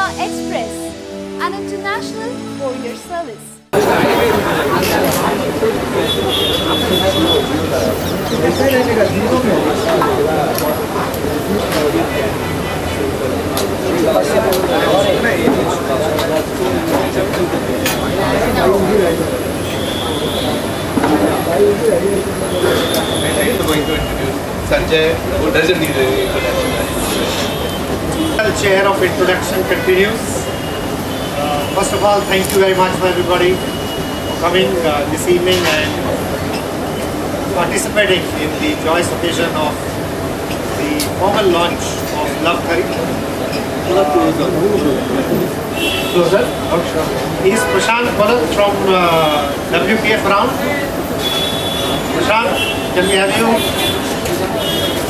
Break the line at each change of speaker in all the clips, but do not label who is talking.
India Express, an international courier service.
I'm going to introduce Sanjay, who doesn't need any introduction.
The chair of introduction continues. First of all, thank you very much for everybody for coming this evening and participating in the joyous occasion of the formal launch of Love Curry. Closer. He is Prashant Bharat from WPF round. Prashant, can we have you?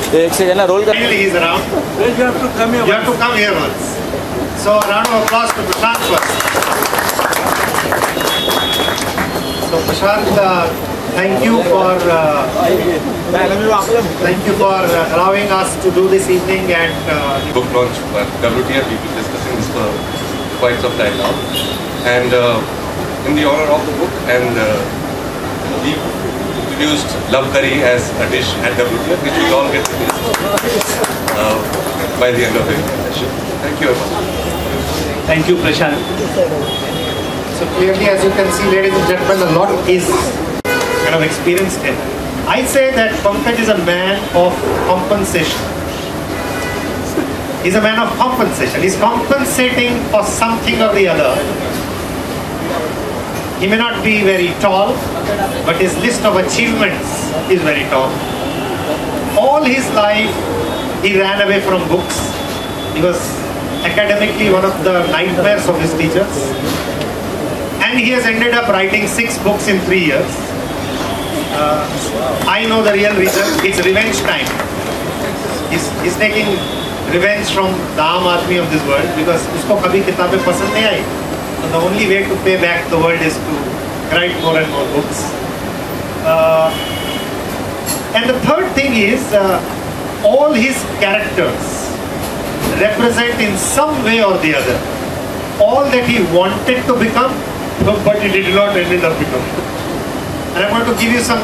Finally, he is around.
You have to come here.
You have to come here once. So, a round of applause to Prashant first. So, Prashant, thank you for allowing us to do this evening and
Book launch at WTF, we've been discussing this for quite some time now. And in the honor of the book, and we introduced Love Curry as a dish at WTF, which we all get to taste by the end of the session. Thank you very much.
Thank you, Prashant.
so clearly, as you can see, ladies and gentlemen, a lot is kind of experienced in. I say that Pankaj is a man of compensation. He's a man of compensation. He's compensating for something or the other. He may not be very tall, but his list of achievements is very tall. All his life, he ran away from books. He was academically one of the nightmares of his teachers. And he has ended up writing 6 books in 3 years. I know the real reason. It's revenge time. He's taking revenge from the aam aadmi of this world because usko kabhi kitabein pasand nahi aayi. So the only way to pay back the world is to write more and more books. And the third thing is all his characters represent in some way or the other all that he wanted to become, but he did not end up becoming. And I'm going to give you some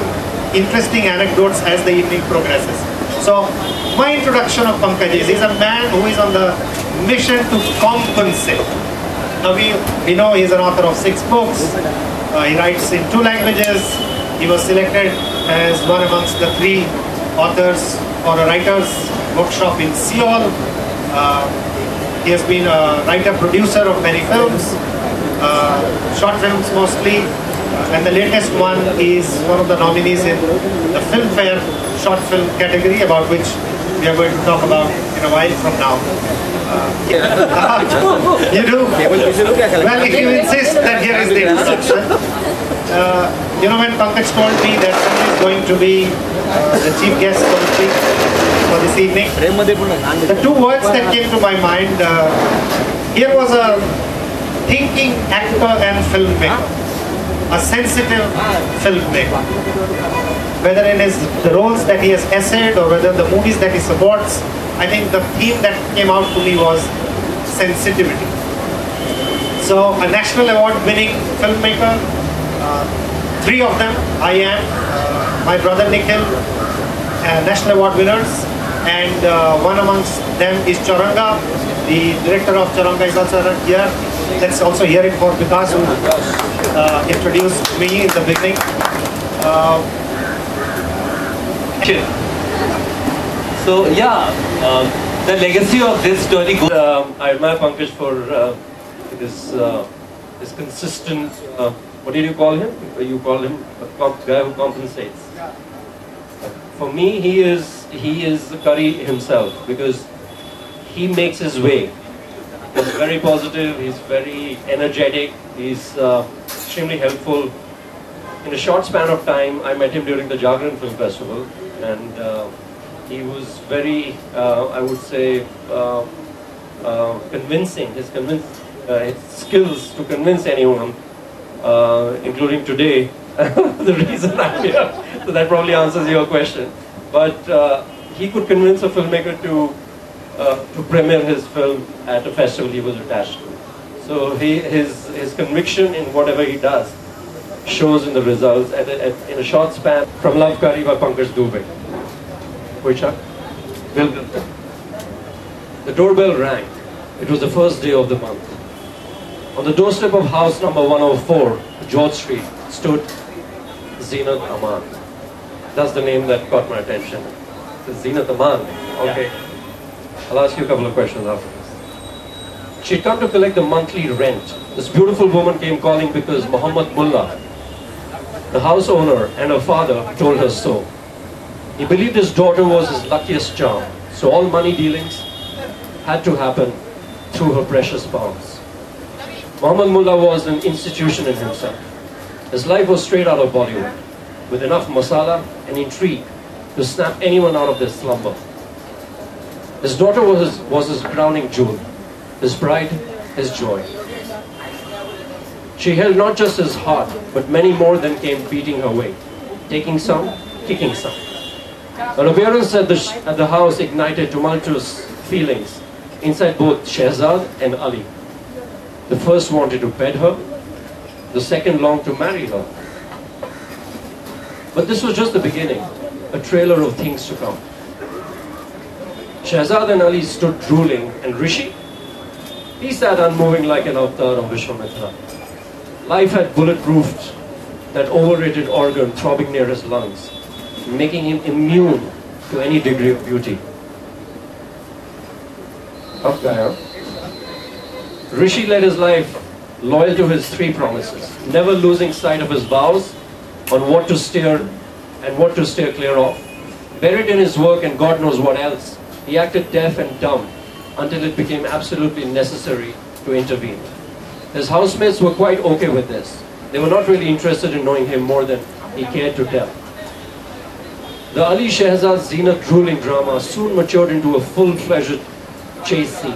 interesting anecdotes as the evening progresses. So, my introduction of Pankaj is, he's a man who is on the mission to compensate. Now we know he's an author of 6 books. He writes in 2 languages. He was selected as one amongst the 3 authors for a writer's workshop in Seoul. He has been a writer-producer of many films, short films mostly. And the latest one is one of the nominees in the Filmfare short film category, about which we are going to talk about in a while from now. You do? Well, if you insist, then here is the introduction. You know, when Pankaj told me that Sanjay is going to be the chief guest for this evening, the 2 words that came to my mind, here was a thinking actor and filmmaker. A sensitive filmmaker. Whether in the roles that he has essayed or whether the movies that he supports, I think the theme that came out to me was sensitivity. So, a national award winning filmmaker, 3 of them, I am, my brother Nikhil, national award winners, and one amongst them is Chauranga. The director of Chauranga is also here. Let's also hear it for Vikas, who introduced me in the beginning.
So yeah, the legacy of this story goes. I admire Pankaj for this consistent. What did you call him? You call him a guy who compensates. For me, he is the curry himself, because he makes his way. He's very positive, he's very energetic, he's extremely helpful. In a short span of time, I met him during the Jagran Film Festival, and he was very, I would say, convincing. His skills to convince anyone, including today, the reason I'm here. So that probably answers your question. But he could convince a filmmaker to to premiere his film at a festival he was attached to. So his conviction in whatever he does shows in the results in a short span. From Love Kari by Pankaj Dubey. Which are? The doorbell rang. It was the first day of the month. On the doorstep of house number 104, George Street, stood Zeenat Aman. That's the name that caught my attention. It's Zeenat Aman. Okay. Yeah. I'll ask you a couple of questions after this. She'd come to collect the monthly rent. This beautiful woman came calling because Muhammad Mullah, the house owner, and her father told her so. He believed his daughter was his luckiest charm, so all money dealings had to happen through her precious palms. Muhammad Mullah was an institution in himself. His life was straight out of Bollywood, with enough masala and intrigue to snap anyone out of their slumber. His daughter was his crowning jewel, his pride, his joy. She held not just his heart, but many more than came beating her way, taking some, kicking some. Her appearance at the house ignited tumultuous feelings inside both Shehzad and Ali. The first wanted to bed her, the second longed to marry her. But this was just the beginning, a trailer of things to come. Shehzad and Ali stood drooling, and Rishi, he sat unmoving like an avatar of Vishwamitra. Life had bulletproofed that overrated organ throbbing near his lungs, making him immune to any degree of beauty. Up there, Rishi led his life loyal to his three promises, never losing sight of his vows on what to steer and what to steer clear of. Buried in his work and God knows what else, he acted deaf and dumb until it became absolutely necessary to intervene. His housemates were quite okay with this. They were not really interested in knowing him more than he cared to tell. The Ali Shehzad Zeenat drooling drama soon matured into a full-fledged chase scene.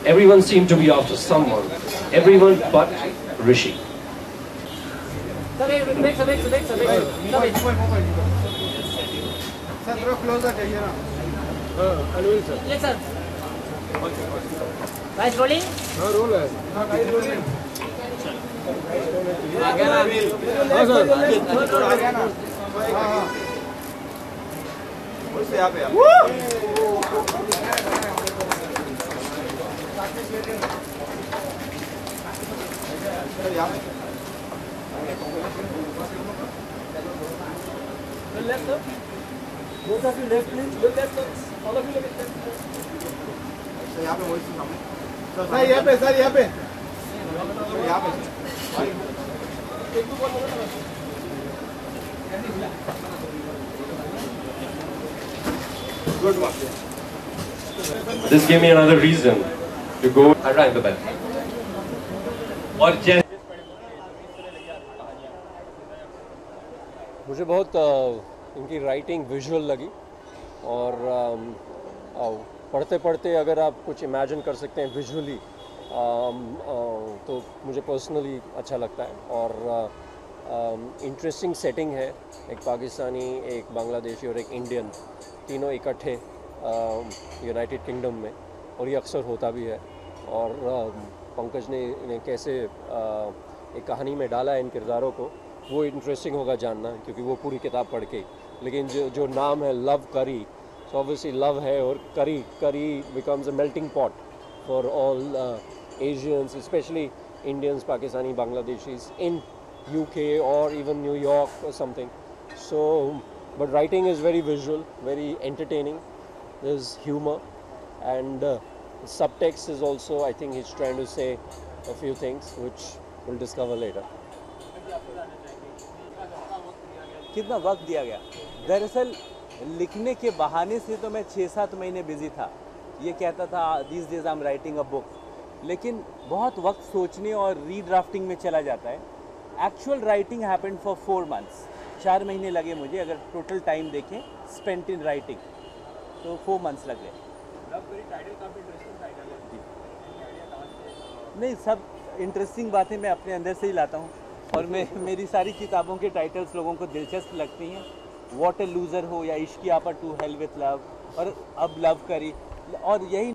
Everyone seemed to be after someone. Everyone but Rishi.
Guys, rolling?
No, roller.
Left up. Both of you left, please. Look left up. All of you look left.
Sir यहाँ पे
This gave me another reason to go. I rang the bell. और मुझे बहुत इनकी writing visual लगी और पढ़ते पढ़ते अगर आप कुछ इमेजिन कर सकते हैं विजुअली तो मुझे पर्सनली अच्छा लगता है और इंटरेस्टिंग सेटिंग है। एक पाकिस्तानी, एक बांग्लादेशी और एक इंडियन, तीनों इकट्ठे यूनाइटेड किंगडम में, और ये अक्सर होता भी है। और पंकज ने इन्हें कैसे एक कहानी में डाला है इन किरदारों को, वो इंटरेस्टिंग होगा जानना, क्योंकि वो पूरी किताब पढ़ के। लेकिन जो नाम है लव करी, so obviously love है, और curry becomes a melting pot for all Asians, especially Indians, Pakistani, Bangladeshis in UK or even New York or something. So, but writing is very visual, very entertaining. There's humor and subtext is also, I think he's trying to say a few things which we'll discover later.
कितना वक्त दिया गया? दरअसल लिखने के बहाने से तो मैं 6-7 महीने बिजी था। ये कहता था these days I'm writing a book, लेकिन बहुत वक्त सोचने और रीड्राफ्टिंग में चला जाता है। Actual writing happened for 4 months, 4 महीने लगे मुझे। अगर टोटल टाइम देखें स्पेंट इन राइटिंग तो 4 months लग गए। नहीं, सब इंटरेस्टिंग बातें मैं अपने अंदर से ही लाता हूँ, और मेरी सारी किताबों के टाइटल्स लोगों को दिलचस्प लगती हैं। वॉट ए लूज़र हो या इश्क आपा टू हेल विथ लव, और अब लव करी, और यही